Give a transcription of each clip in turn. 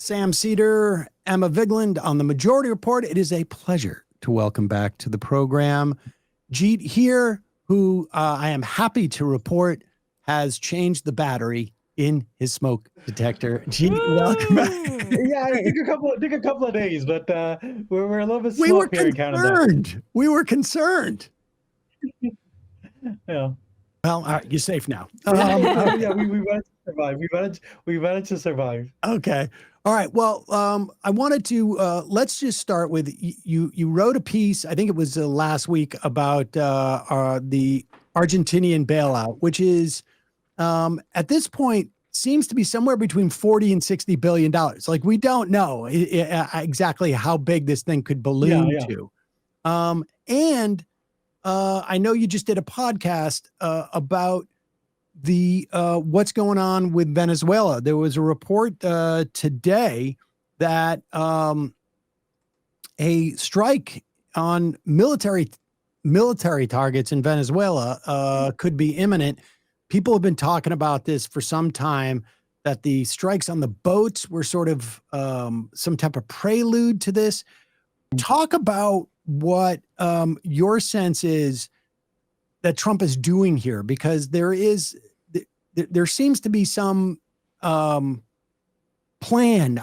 Sam Seder, Emma Vigland on the Majority Report. It is a pleasure to welcome back to the program Jeet Heer, who I am happy to report has changed the battery in his smoke detector. Jeet, welcome back. Yeah, it took a couple of days, but we're a little bit slow here in Canada. We were concerned. Yeah. Well, all right, you're safe now. Yeah, we managed to survive. We managed to survive. Okay. All right. Well, I wanted to let's just start with you. You wrote a piece, I think it was last week, about the Argentinian bailout, which is at this point seems to be somewhere between $40 and $60 billion. Like, we don't know exactly how big this thing could balloon to. And I know you just did a podcast about the what's going on with Venezuela. There was a report today that a strike on military targets in Venezuela could be imminent. People have been talking about this for some time, that the strikes on the boats were sort of some type of prelude to this. Talk about what your sense is that Trump is doing here, because there seems to be some plan,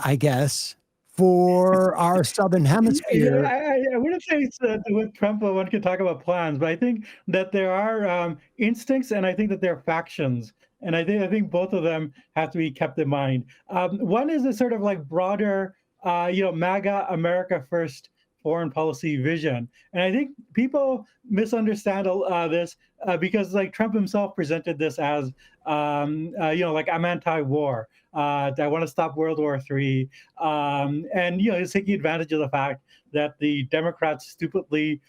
I guess, for our Southern Hemisphere. I wouldn't say it's with Trump one can talk about plans, but I think that there are instincts, and I think that there are factions, and I think both of them have to be kept in mind. One is a sort of like broader, MAGA, America First foreign policy vision, and I think people misunderstand this because, like, Trump himself presented this as, like, I'm anti-war. I want to stop World War III, and he's taking advantage of the fact that the Democrats stupidly,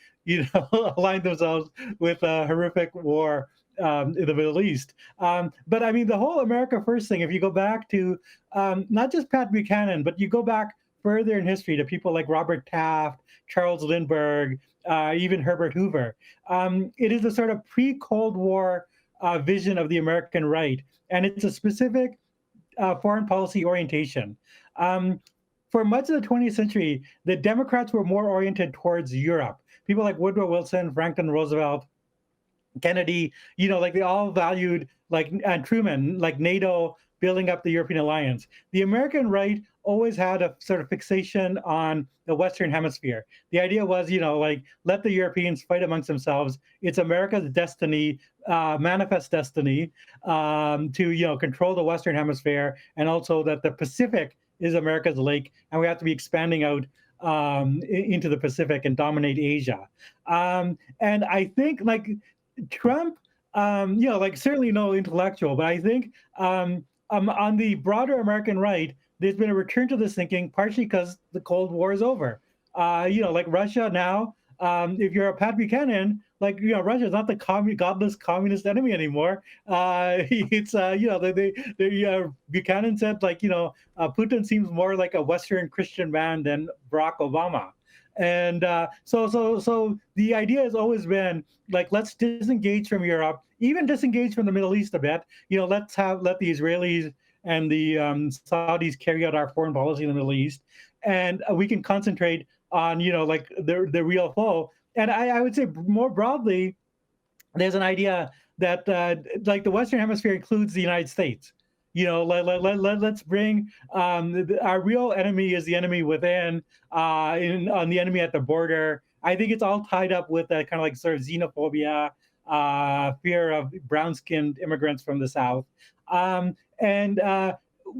aligned themselves with a horrific war in the Middle East. But I mean, the whole America First thing, if you go back to not just Pat Buchanan, but you go back further in history to people like Robert Taft, Charles Lindbergh, even Herbert Hoover. It is a sort of pre-Cold War vision of the American right, and it's a specific foreign policy orientation. For much of the 20th century, the Democrats were more oriented towards Europe. People like Woodrow Wilson, Franklin Roosevelt, Kennedy, like, they all valued, like, and Truman, like, NATO, building up the European alliance. The American right always had a sort of fixation on the Western Hemisphere. The idea was, like, let the Europeans fight amongst themselves. It's America's destiny, manifest destiny, to, control the Western Hemisphere, and also that the Pacific is America's lake, and we have to be expanding out into the Pacific and dominate Asia. And I think, like, Trump, like, certainly no intellectual, but I think on the broader American right, there's been a return to this thinking, partially because the Cold War is over. Like Russia now, if you're a Pat Buchanan, like, Russia is not the godless communist enemy anymore. It's, Buchanan said, like, Putin seems more like a Western Christian man than Barack Obama. And so the idea has always been, like, let's disengage from Europe, even disengage from the Middle East a bit. Let the Israelis and the Saudis carry out our foreign policy in the Middle East, and we can concentrate on, like, the real foe. And I would say more broadly, there's an idea that like, the Western Hemisphere includes the United States. Let's bring our real enemy is the enemy within, on the enemy at the border. I think it's all tied up with that kind of, like, sort of xenophobia, fear of brown-skinned immigrants from the South. And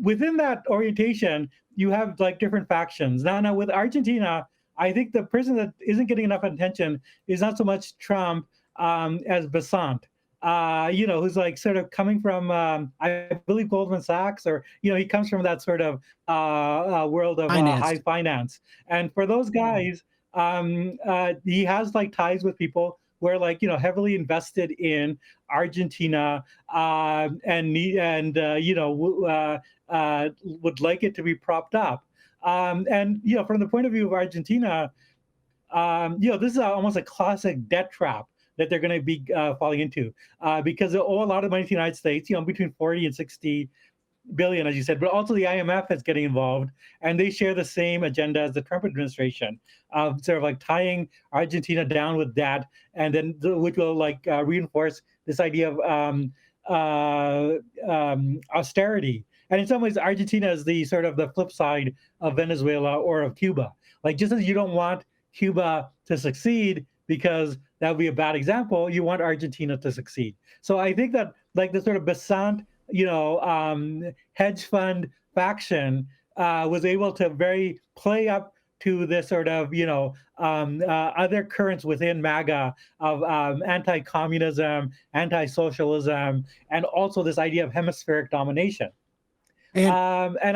within that orientation, you have, like, different factions. Now with Argentina, I think the person that isn't getting enough attention is not so much Trump as Besant. Who's, like, sort of coming from, I believe, Goldman Sachs, or, he comes from that sort of world of high finance. And for those guys, he has, like, ties with people who are, like, heavily invested in Argentina, and would like it to be propped up. And from the point of view of Argentina, this is almost a classic debt trap that they're going to be falling into, because they owe a lot of money to the United States, between 40 and 60 billion, as you said, but also the IMF is getting involved, and they share the same agenda as the Trump administration of sort of like tying Argentina down with debt, and then which will like reinforce this idea of austerity. And in some ways, Argentina is the sort of the flip side of Venezuela or of Cuba. Like just as you don't want Cuba to succeed because that would be a bad example, you want Argentina to succeed. So I think that like the sort of Basant, hedge fund faction was able to very play up to this sort of other currents within MAGA of anti-communism, anti-socialism, and also this idea of hemispheric domination. And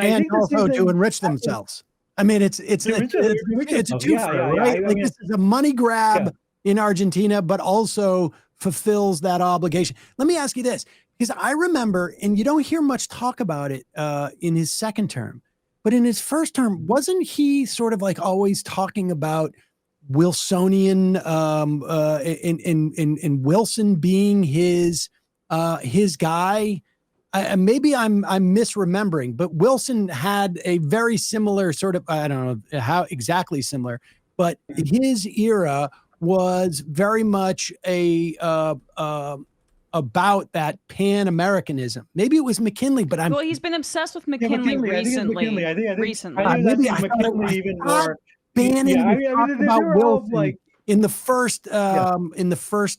I think also to enrich themselves. I mean, it's a twofer, right? Like this is a money grab in Argentina, but also fulfills that obligation. Let me ask you this, because I remember, and you don't hear much talk about it in his second term, but in his first term, wasn't he sort of like always talking about Wilsonian in Wilson being his guy? Maybe I'm misremembering, but Wilson had a very similar sort of, I don't know how exactly similar, but his era was very much about that Pan-Americanism. Maybe it was McKinley, but well, he's been obsessed with McKinley recently. I think recently. maybe I McKinley even more. Bannon about Wilson in the first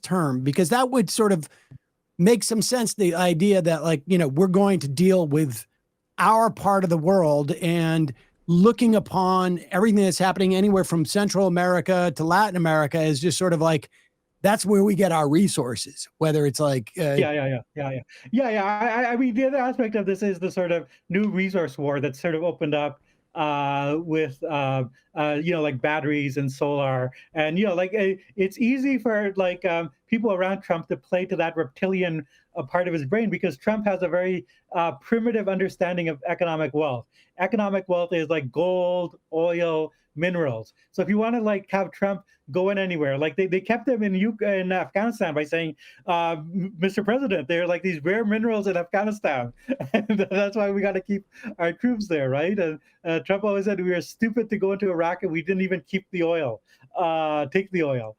term, because that would sort of make some sense. The idea that like, we're going to deal with our part of the world and looking upon everything that's happening anywhere from Central America to Latin America is just sort of like, that's where we get our resources, whether it's like, I mean, the other aspect of this is the sort of new resource war that's sort of opened up with like batteries and solar, and it's easy for like people around Trump to play to that reptilian part of his brain, because Trump has a very primitive understanding of economic wealth. Economic wealth is like gold, oil, minerals. So if you want to like have Trump going anywhere, like they kept him in Afghanistan by saying, Mr. President, there are like these rare minerals in Afghanistan, and that's why we got to keep our troops there, right? And Trump always said we were stupid to go into Iraq and we didn't even keep the oil, take the oil.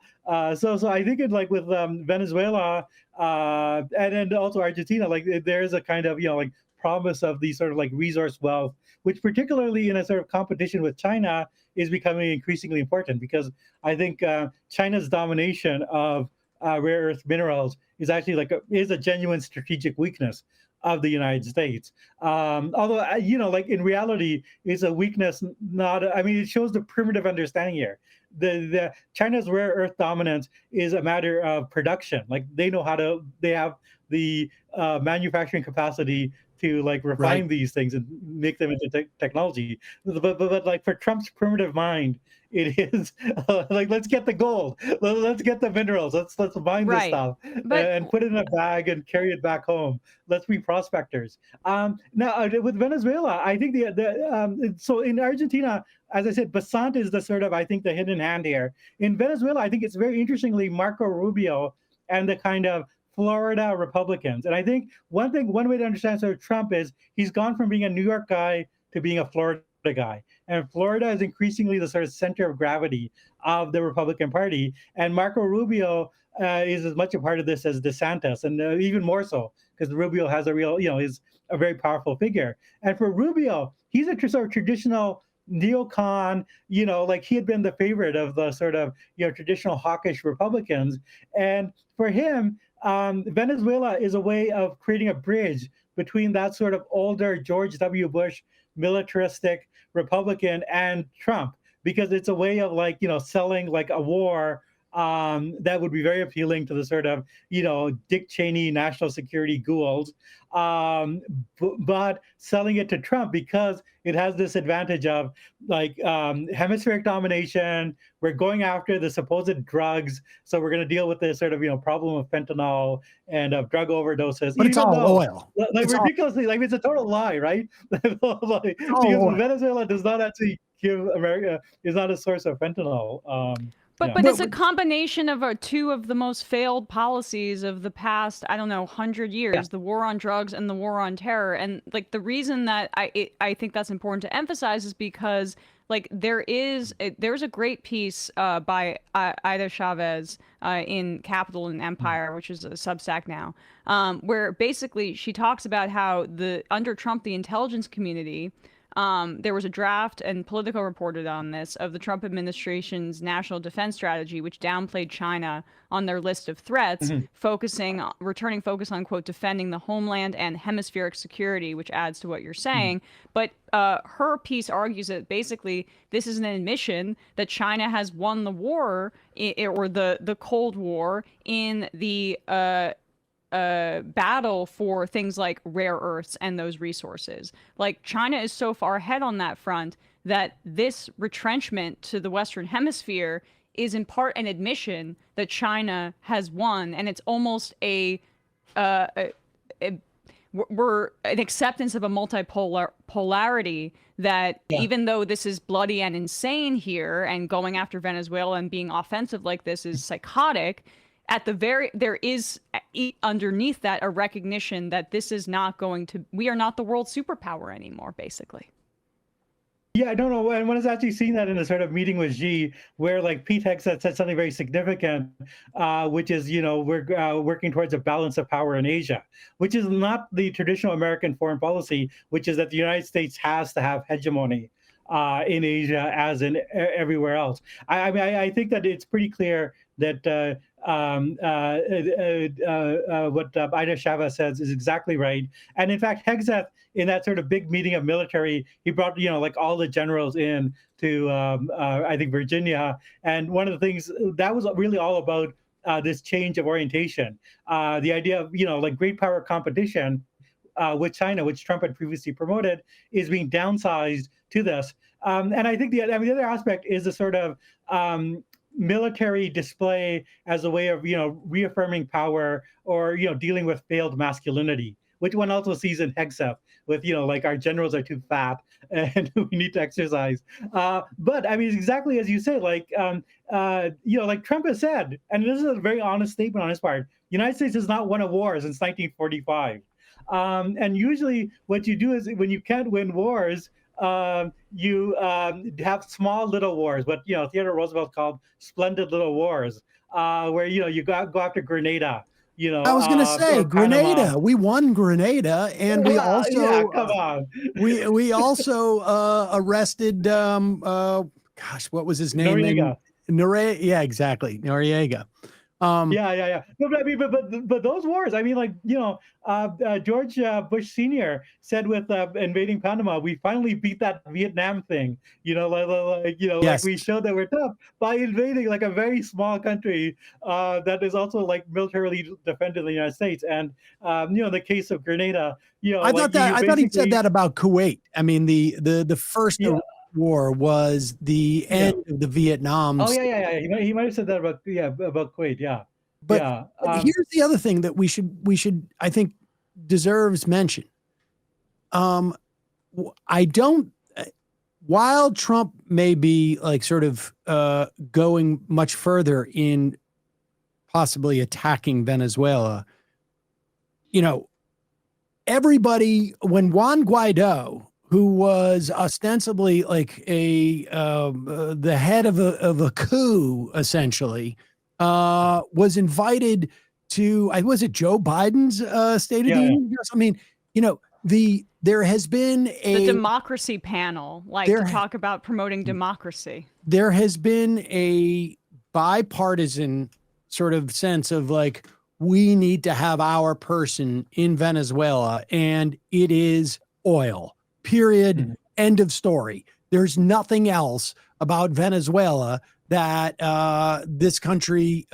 So I think it like with Venezuela and then also Argentina, like there is a kind of like promise of these sort of like resource wealth, which particularly in a sort of competition with China is becoming increasingly important, because I think China's domination of rare earth minerals is actually is a genuine strategic weakness of the United States. Although, like in reality, it's a weakness, it shows the primitive understanding here. The China's rare earth dominance is a matter of production. Like they have the manufacturing capacity to like refine these things and make them into technology. But like for Trump's primitive mind, it is like, let's get the gold, let's get the minerals, let's mine this stuff and put it in a bag and carry it back home. Let's be prospectors. Now with Venezuela, I think so in Argentina, as I said, Basant is the sort of, I think, the hidden hand here. In Venezuela, I think it's very interestingly Marco Rubio and the kind of Florida Republicans. And I think one way to understand sort of Trump is he's gone from being a New York guy to being a Florida guy. And Florida is increasingly the sort of center of gravity of the Republican Party. And Marco Rubio is as much a part of this as DeSantis, and even more so, because Rubio has a real, is a very powerful figure. And for Rubio, he's a sort of traditional neocon, like he had been the favorite of the sort of, traditional hawkish Republicans. And for him, Venezuela is a way of creating a bridge between that sort of older George W. Bush militaristic Republican and Trump, because it's a way of like, selling like a war that would be very appealing to the sort of, Dick Cheney national security ghouls, but selling it to Trump because it has this advantage of like hemispheric domination. We're going after the supposed drugs, so we're going to deal with this sort of problem of fentanyl and of drug overdoses. But it's all oil. Like ridiculously, like it's a total lie, right? Because Venezuela does not actually give America, is not a source of fentanyl. But it's a combination of two of the most failed policies of the past, I don't know, 100 years, the war on drugs and the war on terror. And like the reason that I think that's important to emphasize is because like there's a great piece by Ida Chavez in Capital and Empire, which is a Substack now, where basically she talks about how under Trump, the intelligence community, there was a draft, and Politico reported on this, of the Trump administration's national defense strategy, which downplayed China on their list of threats, returning focus on, quote, defending the homeland and hemispheric security, which adds to what you're saying. But her piece argues that basically this is an admission that China has won the war, or the Cold War, in the battle for things like rare earths and those resources. Like China is so far ahead on that front that this retrenchment to the Western Hemisphere is in part an admission that China has won, and it's almost we're an acceptance of a multipolarity that even though this is bloody and insane here, and going after Venezuela and being offensive like this is psychotic, there is underneath that a recognition that this is not we are not the world superpower anymore, basically. Yeah, I don't know. And when I was actually seeing that in a sort of meeting with Xi, where like Pete Hegseth said something very significant, which is, we're working towards a balance of power in Asia, which is not the traditional American foreign policy, which is that the United States has to have hegemony in Asia as in everywhere else. I mean, I think that it's pretty clear that what Ida Chavez says is exactly right. And in fact, Hegseth, in that sort of big meeting of military, he brought, like all the generals in to, I think, Virginia. And one of the things that was really all about this change of orientation, the idea of, like great power competition with China, which Trump had previously promoted, is being downsized to this. And I think the other aspect is the sort of military display as a way of, reaffirming power, or, dealing with failed masculinity, which one also sees in Hegseth with, like our generals are too fat and we need to exercise. But I mean, it's exactly as you say, like, like Trump has said, and this is a very honest statement on his part, the United States has not won a war since 1945. And usually what you do is when you can't win wars, you have small little wars, what Theodore Roosevelt called splendid little wars, where you go after Grenada. I was going to say Grenada. Panama. We won Grenada, and we also come on. we also arrested gosh, what was his name? Noriega. Yeah, exactly, Noriega. Yeah. No, but I mean, but those wars. I mean, like George Bush Sr. said with invading Panama, we finally beat that Vietnam thing. Yes. Like we showed that we're tough by invading like a very small country that is also like militarily defended the United States. And the case of Grenada, I thought he said that about Kuwait. I mean, the first. Yeah. War was the end of the Vietnam. Oh yeah. He might have said that about Kuwait. Yeah. But here's the other thing that we should I think deserves mention. I don't. While Trump may be like sort of going much further in possibly attacking Venezuela, everybody, when Juan Guaido, who was ostensibly like the head of a coup, essentially, was invited to, was it Joe Biden's State of the Union? I mean, there has been the democracy panel, to talk about promoting democracy. There has been a bipartisan sort of sense of like, we need to have our person in Venezuela, and it is oil. Period. Mm-hmm. End of story. There's nothing else about Venezuela that this country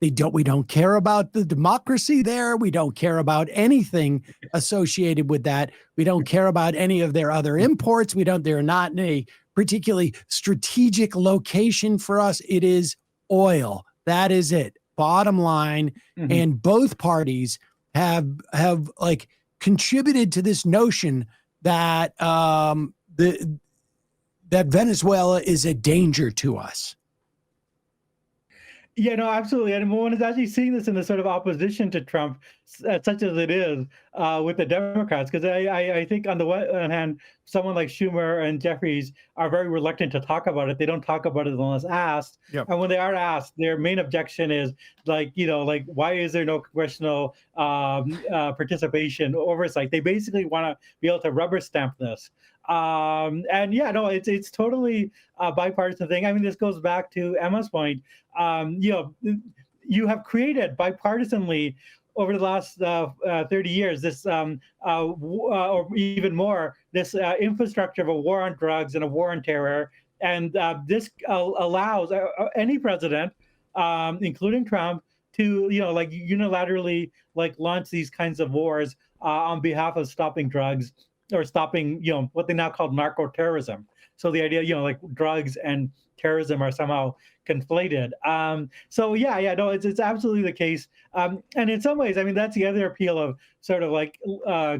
we don't care about the democracy there. We don't care about anything associated with that. We don't care about any of their other imports. They're not in a particularly strategic location for us. It is oil. That is it. Bottom line. Mm-hmm. And both parties have like contributed to this notion that that Venezuela is a danger to us. Yeah, no, absolutely. And one is actually seeing this in the sort of opposition to Trump, such as it is with the Democrats. Because I think on the one hand, someone like Schumer and Jeffries are very reluctant to talk about it. They don't talk about it unless asked. Yep. And when they are asked, their main objection is like, like, why is there no congressional participation oversight? They basically want to be able to rubber stamp this. And yeah, no, it's totally a bipartisan thing. I mean, this goes back to Emma's point. You have created bipartisanly over the last 30 years this, or even more, this infrastructure of a war on drugs and a war on terror. And this allows any president, including Trump, to like unilaterally like launch these kinds of wars on behalf of stopping drugs or stopping what they now call narco terrorism. So the idea like drugs and terrorism are somehow conflated. So yeah, no, it's absolutely the case. And in some ways, I mean, that's the other appeal of sort of like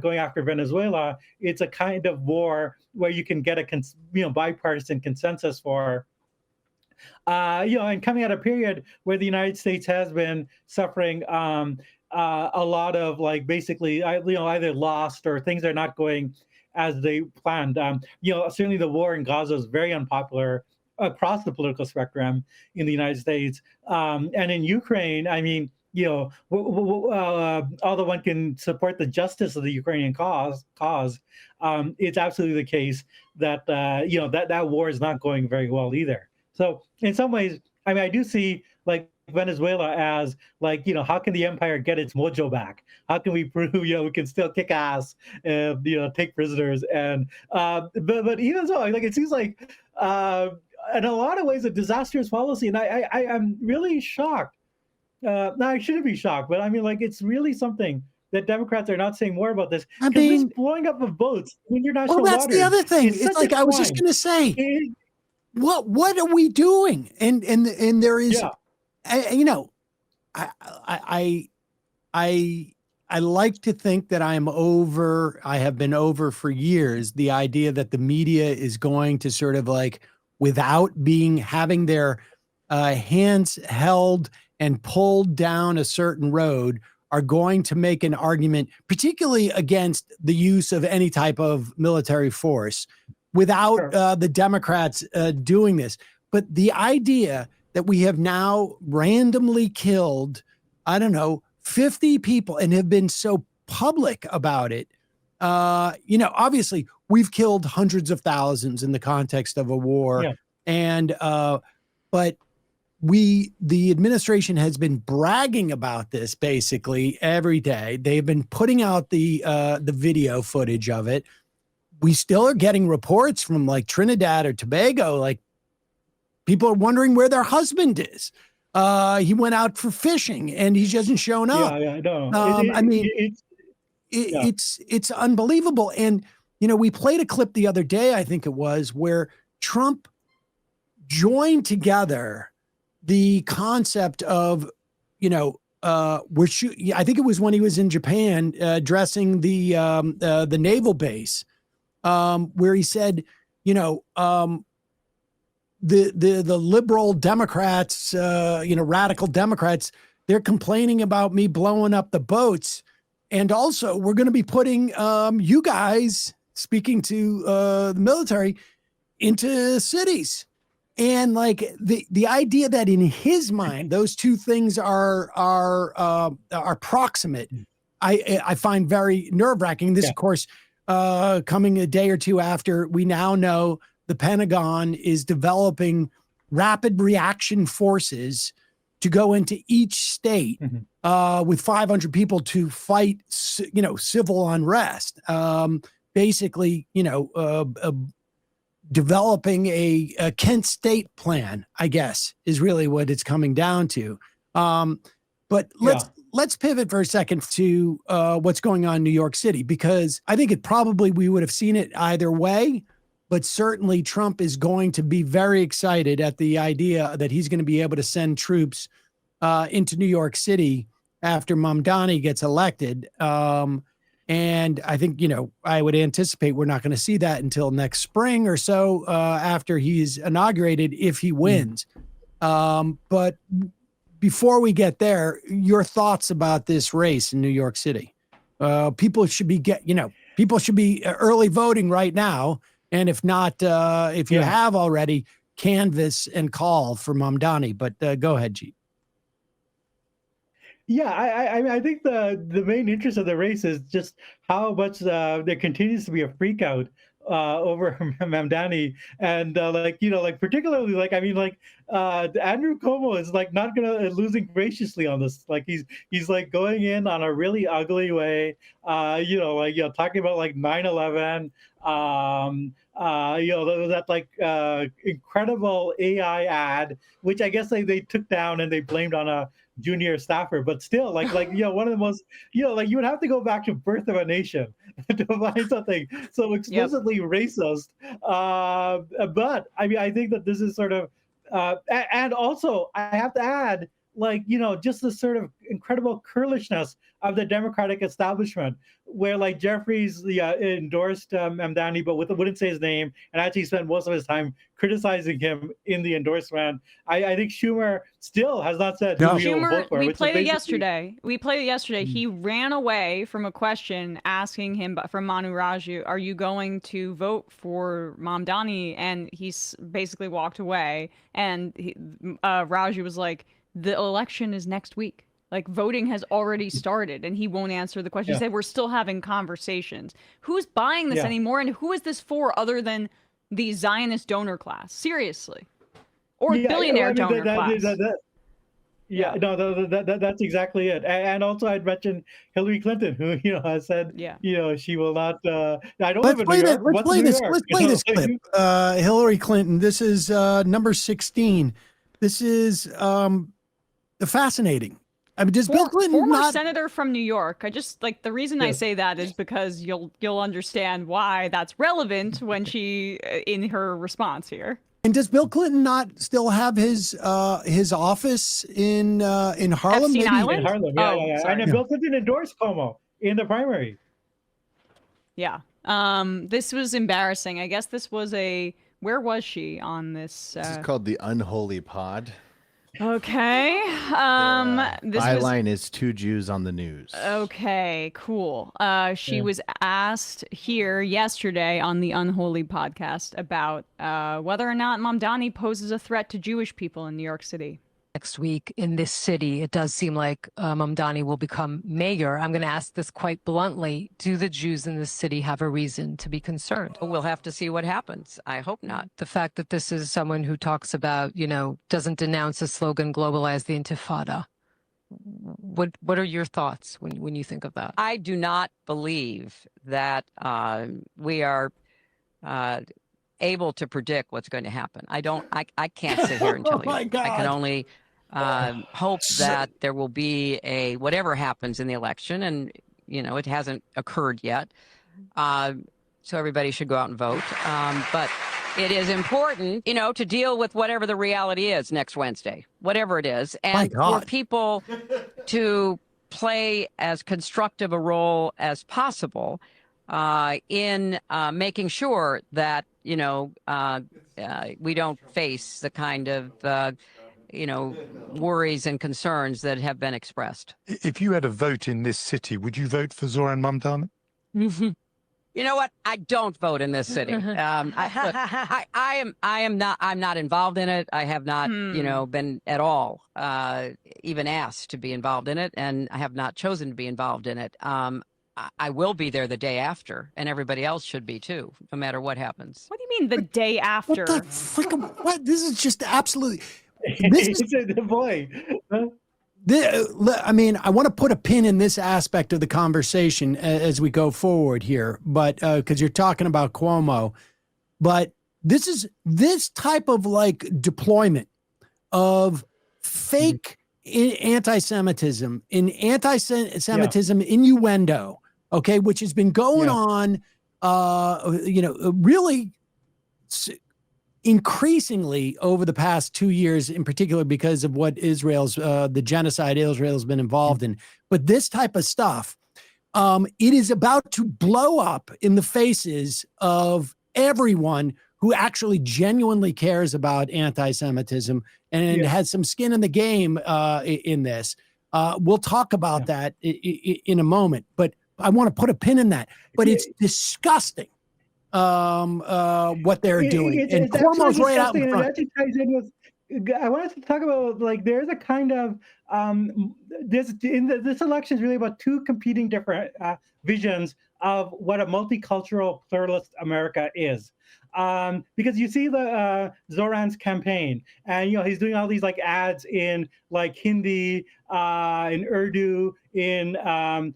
going after Venezuela. It's a kind of war where you can get a bipartisan consensus for. And coming out of a period where the United States has been suffering a lot of like basically either lost or things are not going as they planned. Certainly the war in Gaza is very unpopular across the political spectrum in the United States, and in Ukraine. I mean, although one can support the justice of the Ukrainian cause, it's absolutely the case that that war is not going very well either. So in some ways, I mean, I do see like Venezuela as like, how can the empire get its mojo back? How can we prove, we can still kick ass and, take prisoners? And, but even so, like, it seems like, in a lot of ways, a disastrous policy. And I'm really shocked. No, I shouldn't be shocked, but I mean, like, it's really something that Democrats are not saying more about this. I mean, this blowing up of boats in international well, that's waters, the other thing. It's It's like I was just going to say, what are we doing? And there is, I like to think that I have been over for years the idea that the media is going to sort of like, without having their hands held and pulled down a certain road, are going to make an argument, particularly against the use of any type of military force, without the Democrats doing this. But the idea that we have now randomly killed, 50 people and have been so public about it. Obviously we've killed hundreds of thousands in the context of a war. Yeah. And, but the administration has been bragging about this basically every day. They've been putting out the video footage of it. We still are getting reports from like Trinidad or Tobago, like people are wondering where their husband is. He went out for fishing and he hasn't shown up. Yeah, I know. It's unbelievable. And, we played a clip the other day, I think it was, where Trump joined together the concept of, I think it was when he was in Japan addressing the naval base, where he said, the liberal Democrats, radical Democrats, they're complaining about me blowing up the boats. And also we're going to be putting you guys, speaking to the military, into cities. And like the idea that in his mind, those two things are proximate, I find very nerve-wracking. This, of course, coming a day or two after we now know the Pentagon is developing rapid reaction forces to go into each state with 500 people to fight, civil unrest. Basically, developing a Kent State plan, I guess, is really what it's coming down to. But let's pivot for a second to what's going on in New York City, because I think we would have seen it either way. But certainly Trump is going to be very excited at the idea that he's going to be able to send troops into New York City after Mamdani gets elected. And I think, I would anticipate we're not going to see that until next spring or so after he's inaugurated, if he wins. But before we get there, your thoughts about this race in New York City. People should be early voting right now. And if not, if you have already, canvass and call for Mamdani. But go ahead, Jeet. Yeah, I think the main interest of the race is just how much there continues to be a freak out over Mamdani, and particularly Andrew Cuomo is like not gonna losing graciously on this. Like he's like going in on a really ugly way. Talking about like 9/11. That incredible AI ad, which I guess they took down and they blamed on a junior staffer, but still one of the most, you would have to go back to Birth of a Nation to find something so explicitly racist. But I mean, I think that this is sort of, and also I have to add, just the sort of incredible curlishness of the Democratic establishment, where like Jeffries endorsed Mamdani, but wouldn't say his name, and actually spent most of his time criticizing him in the endorsement. I think Schumer still has not said who he will vote for. We played it yesterday. He ran away from a question asking him from Manu Raju, "Are you going to vote for Mamdani?" And he basically walked away. And Raju was like, "The election is next week. Like voting has already started," and he won't answer the question. He said, "We're still having conversations." Who's buying this anymore? And who is this for other than the Zionist donor class? Seriously. Or billionaire donor class. That's exactly it. And also I'd mentioned Hillary Clinton, who, has said, she will not, I don't live in New York. Let's play this clip. Hillary Clinton, this is number 16. This is fascinating. I mean, does Bill Clinton former senator from New York? I just the reason I say that is because you'll understand why that's relevant when she in her response here. And does Bill Clinton not still have his office in Harlem? Epstein Island? In Harlem, yeah. And then Bill Clinton endorsed Cuomo in the primary. Yeah. This was embarrassing. I guess this was where was she on this? This is called the Unholy Pod. Okay. This byline is Two Jews on the News. Okay, cool. She was asked here yesterday on the Unholy podcast about whether or not Mamdani poses a threat to Jewish people in New York City. Next week in this city, it does seem like Mamdani will become mayor. I'm going to ask this quite bluntly. Do the Jews in this city have a reason to be concerned? We'll have to see what happens. I hope not. The fact that this is someone who talks about, doesn't denounce the slogan, globalize the Intifada. What are your thoughts when you think of that? I do not believe that we are able to predict what's going to happen. I can't sit here and tell you. God. I can only hope that there will be whatever happens in the election, and it hasn't occurred yet. So everybody should go out and vote. But it is important, to deal with whatever the reality is next Wednesday, whatever it is, and for people to play as constructive a role as possible in making sure that we don't face the kind of worries and concerns that have been expressed. If you had a vote in this city, would you vote for Zoran Mamdani? You know what? I don't vote in this city. I'm not involved in it. I have not, been at all even asked to be involved in it, and I have not chosen to be involved in it. I will be there the day after, and everybody else should be too, no matter what happens. What do you mean the day after? What the frick? What? This is just absolutely. Boy. I mean, I want to put a pin in this aspect of the conversation as we go forward here, but because you're talking about Cuomo, but this type of deployment of fake anti-Semitism, innuendo, okay, which has been going on, really increasingly over the past 2 years, in particular because of what the genocide Israel's been involved in. But this type of stuff, it is about to blow up in the faces of everyone who actually genuinely cares about anti-Semitism and has some skin in the game in this. We'll talk about that in a moment, but I want to put a pin in that. But it's disgusting what they're doing. It's Cuomo's right out in and front. it actually ties in with. I wanted to talk about like there's a kind of this election is really about two competing different visions of what a multicultural pluralist America is. Because you see the Zoran's campaign, and he's doing all these like ads in like Hindi, in Urdu, in and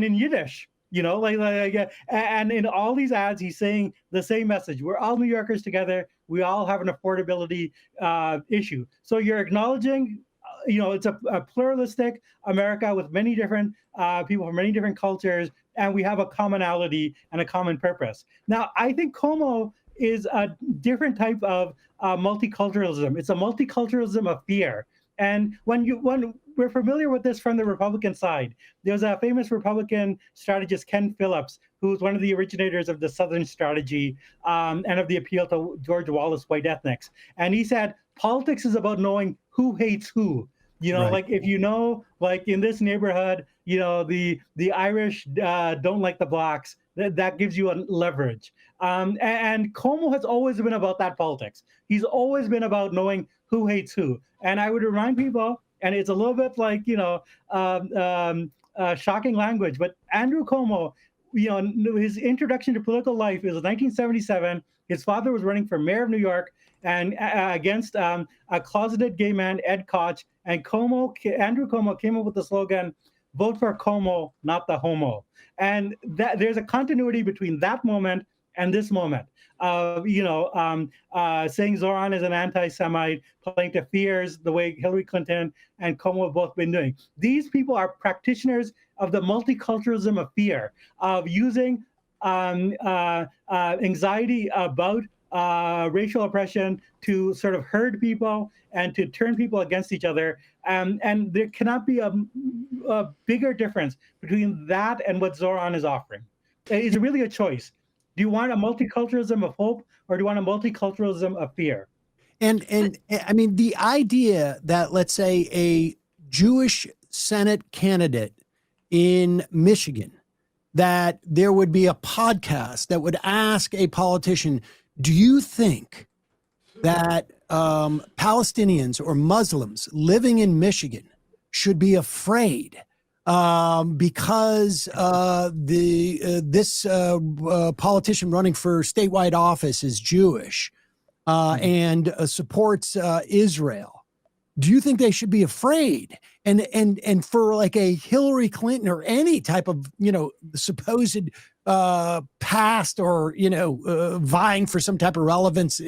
in Yiddish. And in all these ads, he's saying the same message. We're all New Yorkers together. We all have an affordability issue. So you're acknowledging, it's a pluralistic America with many different people from many different cultures, and we have a commonality and a common purpose. Now, I think Como is a different type of multiculturalism. It's a multiculturalism of fear. And when we're familiar with this from the Republican side, there's a famous Republican strategist, Ken Phillips, who's one of the originators of the Southern strategy and of the appeal to George Wallace white ethnics. And he said, politics is about knowing who hates who. Like if like in this neighborhood, the Irish don't like the blacks, that gives you a leverage. And Como has always been about that politics. He's always been about knowing who hates who. And I would remind people, and it's a little bit like, shocking language, but Andrew Como, his introduction to political life is 1977. His father was running for mayor of New York and against a closeted gay man, Ed Koch. And Andrew Como came up with the slogan, vote for Como, not the homo. And that there's a continuity between that moment and this moment of, saying Zoran is an anti-Semite, playing to fears the way Hillary Clinton and Como have both been doing. These people are practitioners of the multiculturalism of fear, of using anxiety about racial oppression to sort of herd people and to turn people against each other. And there cannot be a bigger difference between that and what Zoran is offering. It's really a choice. Do you want a multiculturalism of hope, or do you want a multiculturalism of fear? And I mean, the idea that, let's say, a Jewish Senate candidate in Michigan, that there would be a podcast that would ask a politician, do you think that Palestinians or Muslims living in Michigan should be afraid because this politician running for statewide office is Jewish and supports Israel? Do you think they should be afraid? And for like a Hillary Clinton or any type of supposed past or vying for some type of relevance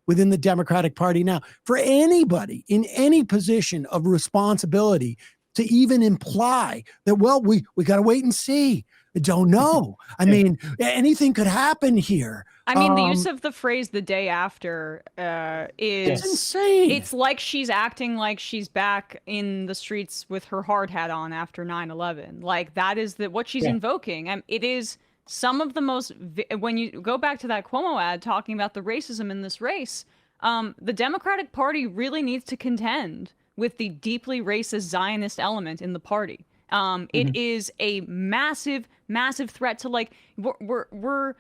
within the Democratic Party now, for anybody in any position of responsibility to even imply that, well, we got to wait and see. I don't know. I mean, anything could happen here. I mean, the use of the phrase "the day after" is it's insane. It's like she's acting like she's back in the streets with her hard hat on after 9/11. Like that is what she's invoking. And it is some of the most, when you go back to that Cuomo ad talking about the racism in this race, the Democratic Party really needs to contend with the deeply racist Zionist element in the party. It is a massive, massive threat to, like, we're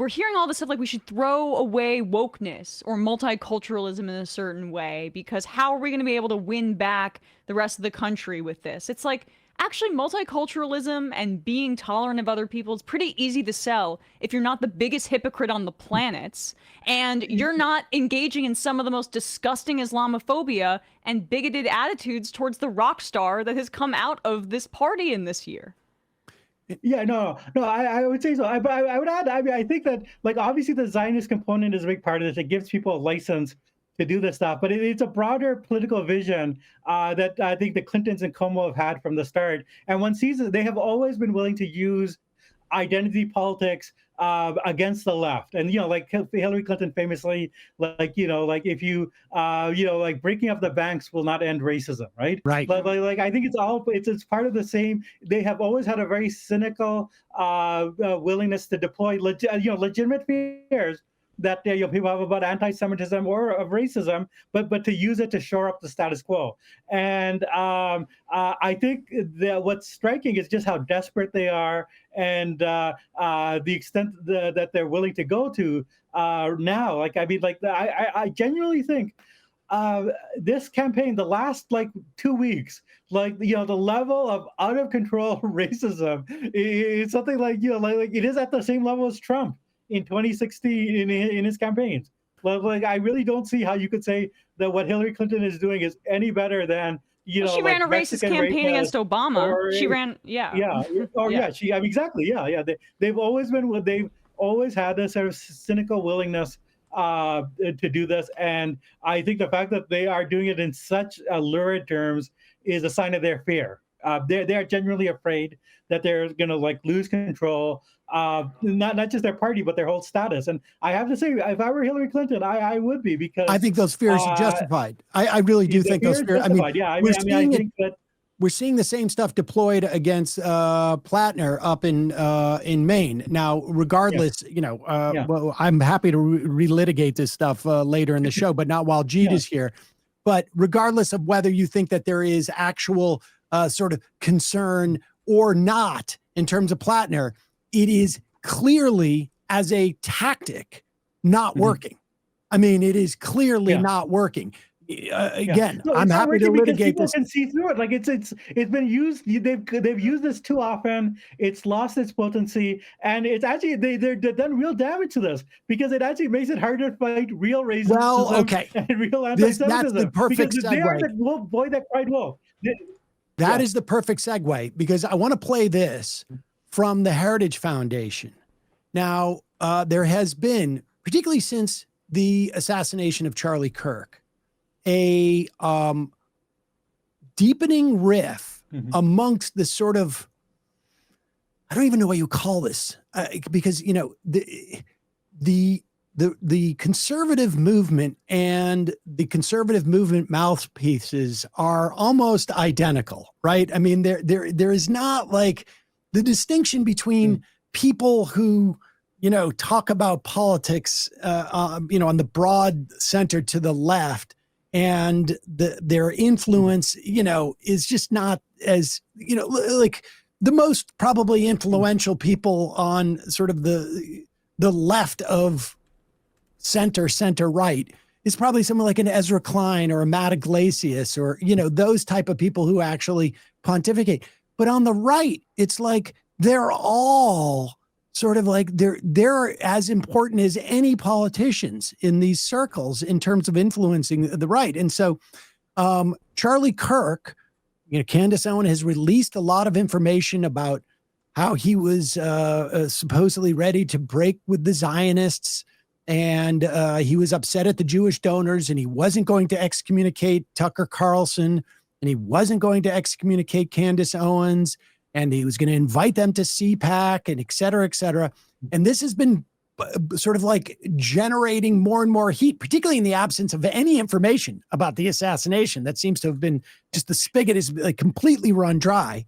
hearing all this stuff like we should throw away wokeness or multiculturalism in a certain way because how are we going to be able to win back the rest of the country with this? It's like, actually, multiculturalism and being tolerant of other people is pretty easy to sell if you're not the biggest hypocrite on the planet and you're not engaging in some of the most disgusting Islamophobia and bigoted attitudes towards the rock star that has come out of this party in this year. Yeah, no, I would say so. But I would add, I mean, I think that, like, obviously the Zionist component is a big part of this. It gives people a license to do this stuff, but it's a broader political vision that I think the Clintons and Cuomo have had from the start. And one sees that they have always been willing to use identity politics against the left. And, like Hillary Clinton famously, like if you, like breaking up the banks will not end racism, right? Right. Like I think it's part of the same. They have always had a very cynical willingness to deploy, legitimate fears, that people have about anti-Semitism or of racism, but to use it to shore up the status quo. And I think that what's striking is just how desperate they are, and the extent that they're willing to go to now. Like, I mean, like, I genuinely think this campaign, the last 2 weeks, the level of out of control racism is something like it is at the same level as Trump in 2016 in his campaigns. Like, I really don't see how you could say that what Hillary Clinton is doing is any better than Well, she ran a racist campaign against Obama. She ran, I mean, exactly, they've always had this sort of cynical willingness to do this, and I think the fact that they are doing it in such lurid terms is a sign of their fear. They are genuinely afraid that they're going to lose control, not just their party but their whole status. And I have to say, if I were Hillary Clinton, I would be, because I think those fears are justified. I really do think those fears. I mean, I think that we're seeing the same stuff deployed against Plattner up in Maine. Now, regardless, well, I'm happy to relitigate this stuff later in the show, but not while Jeet is here. But regardless of whether you think that there is actual sort of concern or not in terms of Plattner, it is clearly, as a tactic, not working. I mean, it is clearly not working. Again, I'm happy to litigate this. Can see through it. Like, it's been used. They've used this too often. It's lost its potency, and it's actually they've done real damage to this, because it actually makes it harder to fight real racism and real anti-Semitism. That's the perfect segue. They are the boy that cried wolf. That is the perfect segue, because I want to play this from the Heritage Foundation. Now, there has been, particularly since the assassination of Charlie Kirk, a deepening rift amongst the sort of, I don't even know what you call this, because the conservative movement and the conservative movement mouthpieces are almost identical, right? I mean, there is not like the distinction between people who talk about politics on the broad center to the left, and their influence, is just not as, like the most probably influential people on sort of the left of center right is probably someone like an Ezra Klein or a Matt Iglesias, or, those type of people who actually pontificate. But on the right, it's like they're all sort of like they're as important as any politicians in these circles in terms of influencing the right. And so Charlie Kirk, Candace Owen has released a lot of information about how he was supposedly ready to break with the Zionists, and he was upset at the Jewish donors, and he wasn't going to excommunicate Tucker Carlson, and he wasn't going to excommunicate Candace Owens, and he was going to invite them to CPAC, and et cetera, et cetera. And this has been sort of like generating more and more heat, particularly in the absence of any information about the assassination. That seems to have been just, the spigot is like completely run dry.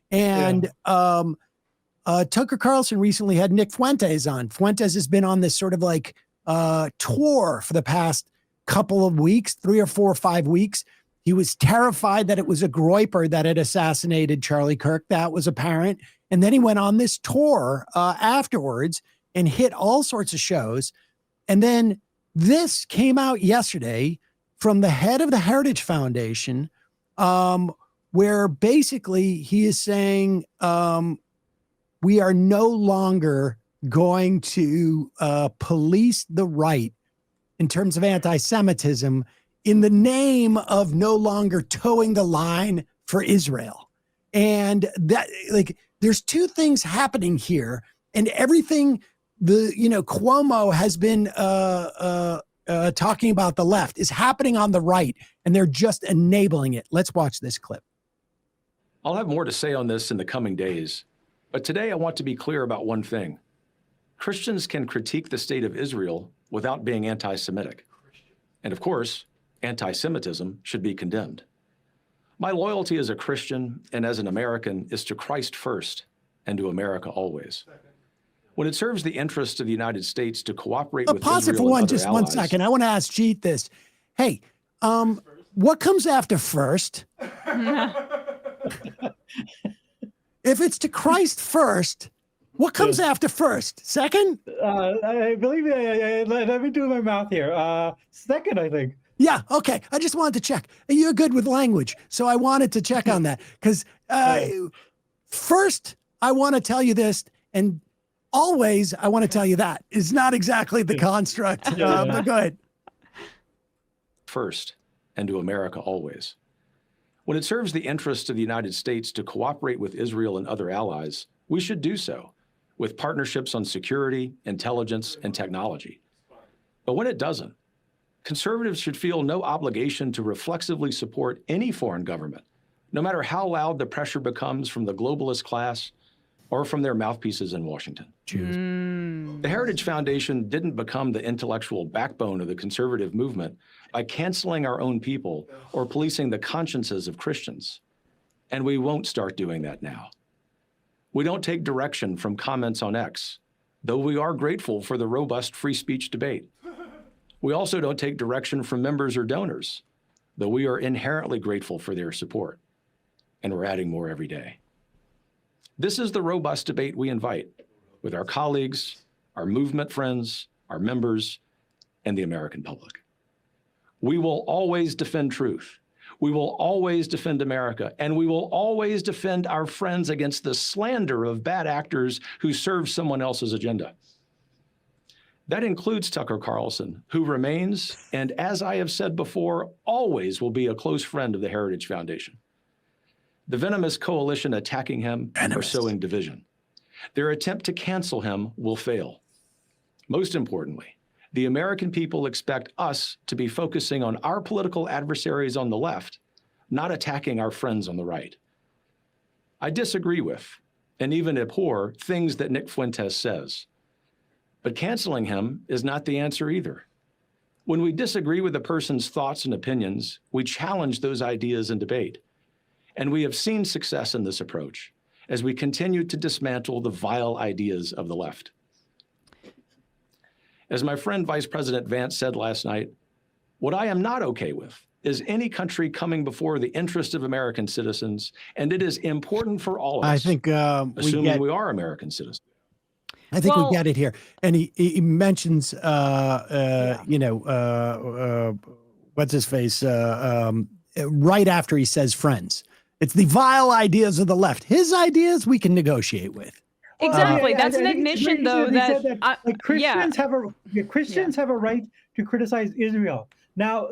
And Tucker Carlson recently had Nick Fuentes on. Fuentes has been on this sort of like tour for the past couple of weeks, 3 or 4 or 5 weeks. He was terrified that it was a Groyper that had assassinated Charlie Kirk. That was apparent. And then he went on this tour afterwards and hit all sorts of shows. And then this came out yesterday from the head of the Heritage Foundation, where basically he is saying, we are no longer going to police the right in terms of anti-Semitism in the name of no longer towing the line for Israel. And that, like, there's two things happening here, and everything Cuomo has been talking about the left is happening on the right, and they're just enabling it. Let's watch this clip. I'll have more to say on this in the coming days, but today I want to be clear about one thing. Christians can critique the state of Israel without being anti-Semitic. And of course, anti-Semitism should be condemned. My loyalty as a Christian and as an American is to Christ first and to America always. When it serves the interests of the United States to cooperate with Pause it Israel for and one, other just allies, 1 second. I want to ask Jeet this. Hey, what comes after first? If it's to Christ first, what comes after first? Second? I believe, let me do my math here. Second, I think. Yeah, okay. I just wanted to check. You're good with language, so I wanted to check on that. Because first, I want to tell you this, and always, I want to tell you that. Is not exactly the construct. But go ahead. first, and to America always. When it serves the interests of the United States to cooperate with Israel and other allies, we should do so, with partnerships on security, intelligence, and technology. But when it doesn't, conservatives should feel no obligation to reflexively support any foreign government, no matter how loud the pressure becomes from the globalist class or from their mouthpieces in Washington. The Heritage Foundation didn't become the intellectual backbone of the conservative movement by canceling our own people or policing the consciences of Christians. And we won't start doing that now. We don't take direction from comments on X, though we are grateful for the robust free speech debate. We also don't take direction from members or donors, though we are inherently grateful for their support. And we're adding more every day. This is the robust debate we invite with our colleagues, our movement friends, our members, and the American public. We will always defend truth. We will always defend America, and we will always defend our friends against the slander of bad actors who serve someone else's agenda. That includes Tucker Carlson, who remains, and as I have said before, always will be a close friend of the Heritage Foundation. The venomous coalition attacking him are sowing division. Their attempt to cancel him will fail. Most importantly, the American people expect us to be focusing on our political adversaries on the left, not attacking our friends on the right. I disagree with, and even abhor, things that Nick Fuentes says. But canceling him is not the answer either. When we disagree with a person's thoughts and opinions, we challenge those ideas in debate. And we have seen success in this approach as we continue to dismantle the vile ideas of the left. As my friend Vice President Vance said last night, what I am not okay with is any country coming before the interest of American citizens, and it is important for all of us, I think assuming we are American citizens. I think Well- we get it here. And he mentions, what's his face, right after he says friends. It's the vile ideas of the left. His ideas we can negotiate with. Exactly. Yeah, That's I an think it's admission, very though, easy. He said that, like, Christians have a right to criticize Israel. Now,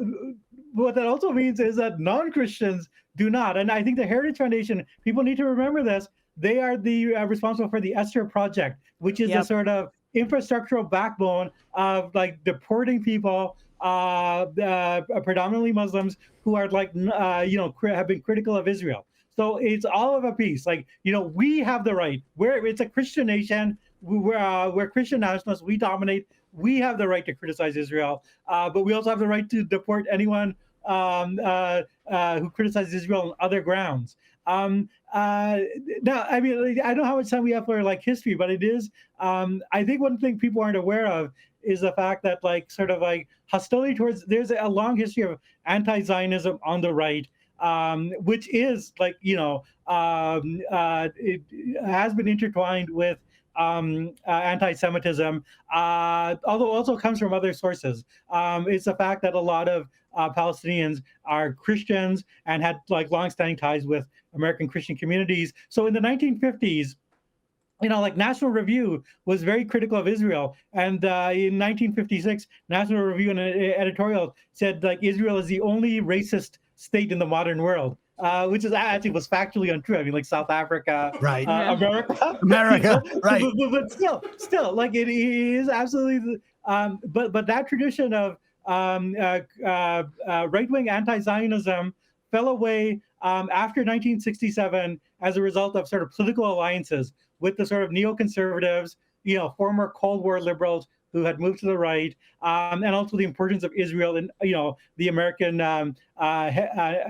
what that also means is that non-Christians do not. And I think the Heritage Foundation, people need to remember this. They are the responsible for the Esther Project, which is the sort of infrastructural backbone of like deporting people, predominantly Muslims, who are like, have been critical of Israel. So it's all of a piece. Like, we have the right. It's a Christian nation. We're Christian nationalists. We dominate. We have the right to criticize Israel, but we also have the right to deport anyone who criticizes Israel on other grounds. Now, I mean, I don't know how much time we have for like history, but it is. I think one thing people aren't aware of is the fact that like sort of like hostility towards. There's a long history of anti-Zionism on the right. Which is like, it has been intertwined with anti-Semitism, although also comes from other sources. It's the fact that a lot of Palestinians are Christians and had like longstanding ties with American Christian communities. So in the 1950s, like National Review was very critical of Israel. And in 1956, National Review in an editorial said like Israel is the only racist state in the modern world, which is actually was factually untrue. I mean, like South Africa, Right. America, Right. But still, like it is absolutely. But that tradition of right-wing anti-Zionism fell away after 1967 as a result of sort of political alliances with the sort of neoconservatives, former Cold War liberals who had moved to the right, and also the importance of Israel in the American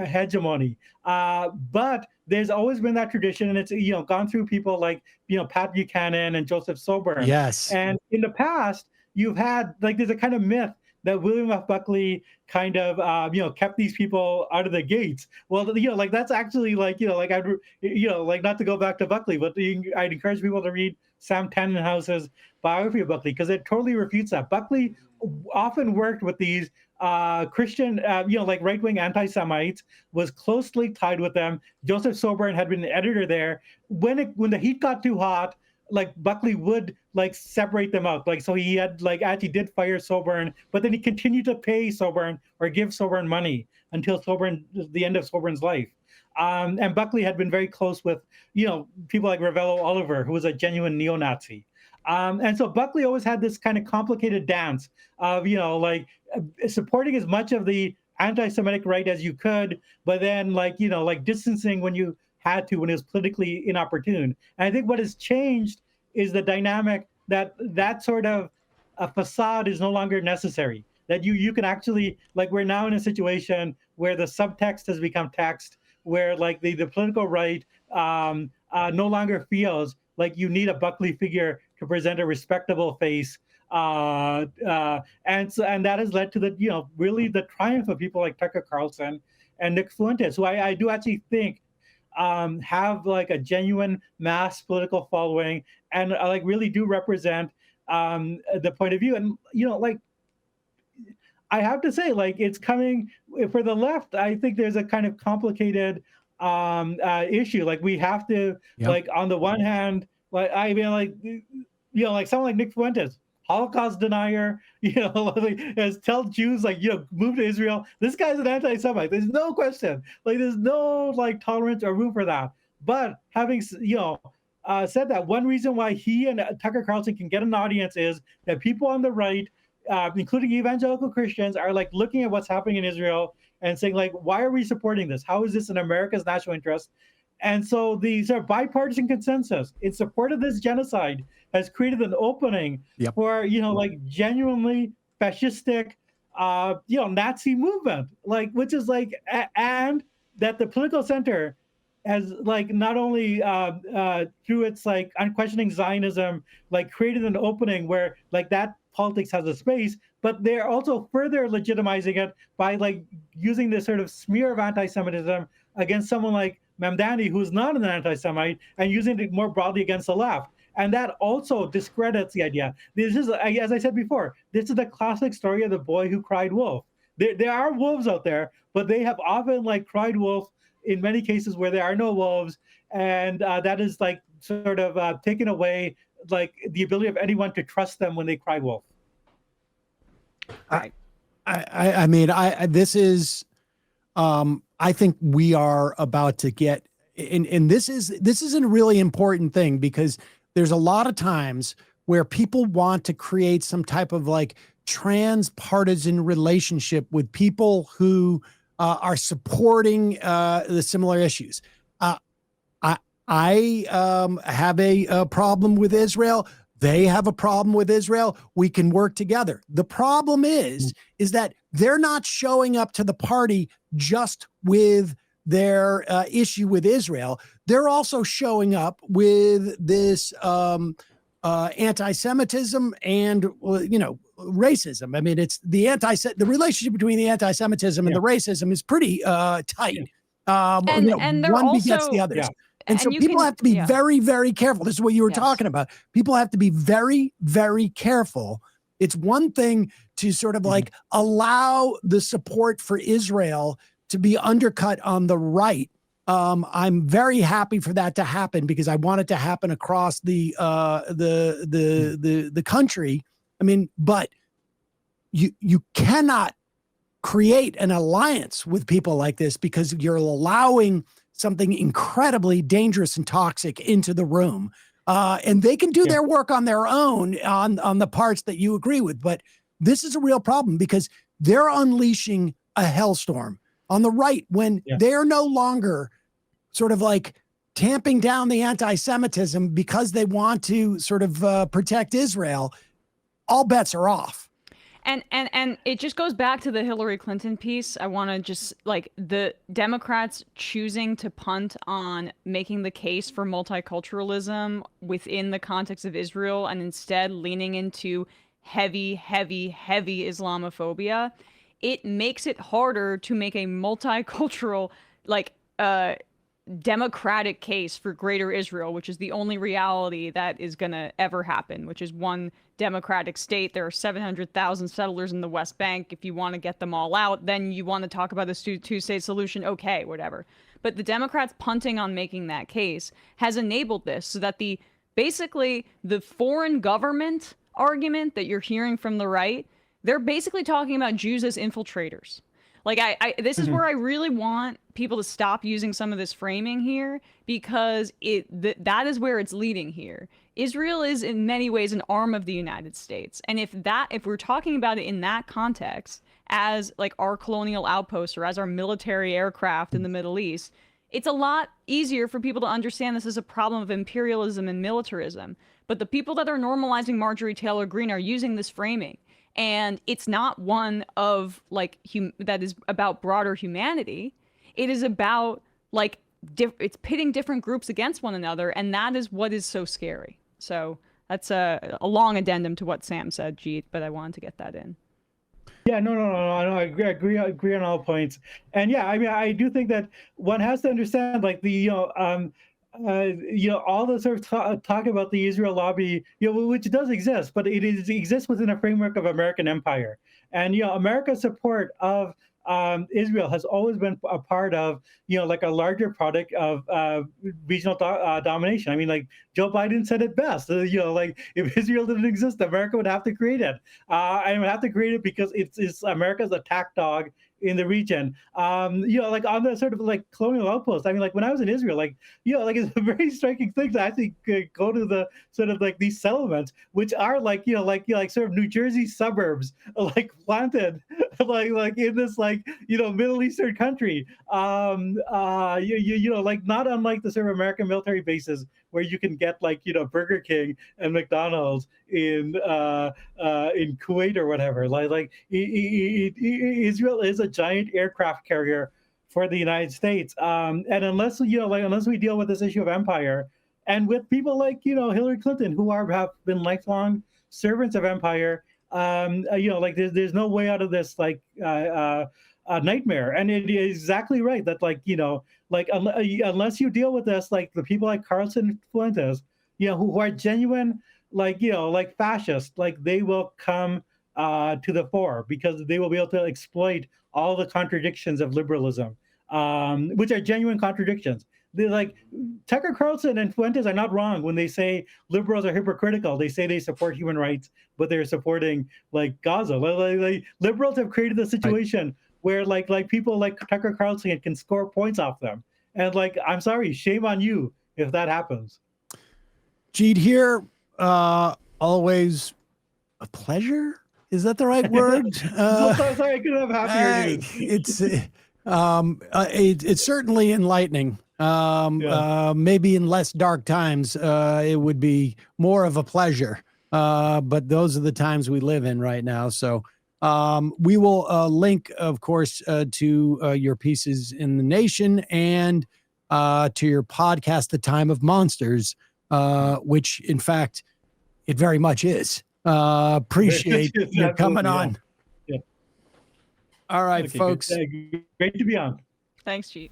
hegemony. But there's always been that tradition, and it's gone through people like Pat Buchanan and Joseph Soburn. Yes. And in the past, you've had there's a kind of myth that William F. Buckley kind of kept these people out of the gates. Well, that's actually I'd not to go back to Buckley, but I'd encourage people to read Sam Tannenhaus's biography of Buckley, because it totally refutes that. Buckley often worked with these Christian, right-wing anti-Semites, was closely tied with them. Joseph Soburn had been the editor there. When the heat got too hot, Buckley would separate them out. So he had actually did fire Soburn, but then he continued to pay Soburn or give Soburn money until the end of Soburn's life. And Buckley had been very close with, people like Ravello Oliver, who was a genuine neo-Nazi. And so Buckley always had this kind of complicated dance of, supporting as much of the anti-Semitic right as you could, but then distancing when you had to, when it was politically inopportune. And I think what has changed is the dynamic that sort of a facade is no longer necessary. That you can actually, we're now in a situation where the subtext has become text, where the political right no longer feels like you need a Buckley figure to present a respectable face. And that has led to really the triumph of people like Tucker Carlson and Nick Fuentes, who I do actually think have a genuine mass political following, and really do represent the point of view. And I have to say, it's coming for the left. I think there's a kind of complicated issue. We have to on the one hand, someone like Nick Fuentes, Holocaust denier, has tell Jews move to Israel. This guy's an anti-Semite. There's no question. There's no tolerance or room for that. But having said that, one reason why he and Tucker Carlson can get an audience is that people on the right, including evangelical Christians, are looking at what's happening in Israel and saying why are we supporting this? How is this in America's national interest? And so the sort of bipartisan consensus in support of this genocide has created an opening for, genuinely fascistic, Nazi movement, which is and that the political center has not only through its unquestioning Zionism, created an opening where that politics has a space, but they're also further legitimizing it by using this sort of smear of anti-Semitism against someone like Mamdani, who's not an anti-Semite, and using it more broadly against the left. And that also discredits the idea. This is, as I said before, this is the classic story of the boy who cried wolf. There are wolves out there, but they have often cried wolf in many cases where there are no wolves. And that is sort of taken away the ability of anyone to trust them when they cry wolf. I think we are about to get, and this is a really important thing, because there's a lot of times where people want to create some type of transpartisan relationship with people who are supporting the similar issues. I have a problem with Israel. They have a problem with Israel. We can work together. The problem is that they're not showing up to the party just with their issue with Israel. They're also showing up with this anti-Semitism and racism. I mean, it's the relationship between the anti-Semitism and the racism is pretty tight. And they're one also begets the others. Yeah. And so people have to be very, very careful. This is what you were talking about. People have to be very, very careful. It's one thing to sort of allow the support for Israel to be undercut on the right. I'm very happy for that to happen, because I want it to happen across the country. I mean, but you cannot create an alliance with people like this, because you're allowing something incredibly dangerous and toxic into the room. And they can do their work on their own on the parts that you agree with. But this is a real problem, because they're unleashing a hellstorm on the right when they're no longer sort of tamping down the anti-Semitism because they want to sort of protect Israel. all bets are off. And it just goes back to the Hillary Clinton piece. I want to just like the Democrats choosing to punt on making the case for multiculturalism within the context of Israel and instead leaning into heavy Islamophobia. It makes it harder to make a multicultural, like, democratic case for greater Israel, which is the only reality that is going to ever happen, which is one democratic state. There are 700,000 settlers in the West Bank. If you want to get them all out, then you want to talk about a two-state solution. Okay, whatever. But the Democrats punting on making that case has enabled this so that basically the foreign government argument that you're hearing from the right, they're basically talking about Jews as infiltrators. Like, this is where I really want people to stop using some of this framing here, because that is where it's leading here. Israel is in many ways an arm of the United States. And if we're talking about it in that context as like our colonial outpost or as our military aircraft in the Middle East, it's a lot easier for people to understand this as a problem of imperialism and militarism. But the people that are normalizing Marjorie Taylor Greene are using this framing. And it's not one of like that is about broader humanity. It is about like it's pitting different groups against one another, and that is what is so scary. So that's a long addendum to what Sam said, Jeet, but I wanted to get that in. Yeah, no, I agree on all points. And yeah, I mean, I do think that one has to understand, like, all the sort of talk about the Israel lobby, which does exist, but it exists within a framework of American empire. And, America's support of Israel has always been a part of, like a larger product of regional domination. I mean, like Joe Biden said it best, like if Israel didn't exist, America would have to create it. And would have to create it because it's America's attack dog in the region. Like on the sort of like colonial outpost. I mean, like when I was in Israel, like, like it's a very striking thing to actually go to the sort of like these settlements, which are like, like sort of New Jersey suburbs, like planted like in this like, Middle Eastern country. Like not unlike the sort of American military bases where you can get like, Burger King and McDonald's in Kuwait or whatever. Like Israel is a giant aircraft carrier for the United States. And unless we deal with this issue of empire and with people like, Hillary Clinton, who have been lifelong servants of empire, like there's no way out of this like nightmare. And it is exactly right that like, like unless you deal with this, like the people like Carlson Fuentes, who are genuine, like, like fascists, like they will come to the fore because they will be able to exploit all the contradictions of liberalism, which are genuine contradictions. They're like Tucker Carlson and Fuentes are not wrong when they say liberals are hypocritical. They say they support human rights, but they're supporting like Gaza. Like liberals have created a situation where like people like Tucker Carlson can score points off them. And like, I'm sorry, shame on you if that happens. Jeet Heer, always a pleasure. Is that the right word? Sorry, I couldn't have happier news. It's certainly enlightening. Maybe in less dark times, it would be more of a pleasure. But those are the times we live in right now. So we will link, of course, to your pieces in The Nation and to your podcast, The Time of Monsters, which, in fact, it very much is. Appreciate you coming on. Yeah. All right, folks. Great to be on. Thanks, Jeet.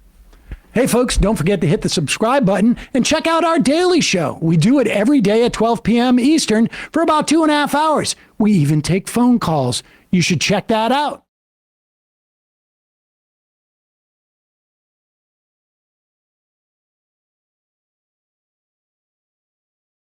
Hey, folks, don't forget to hit the subscribe button and check out our daily show. We do it every day at 12 p.m. Eastern for about 2.5 hours. We even take phone calls. You should check that out.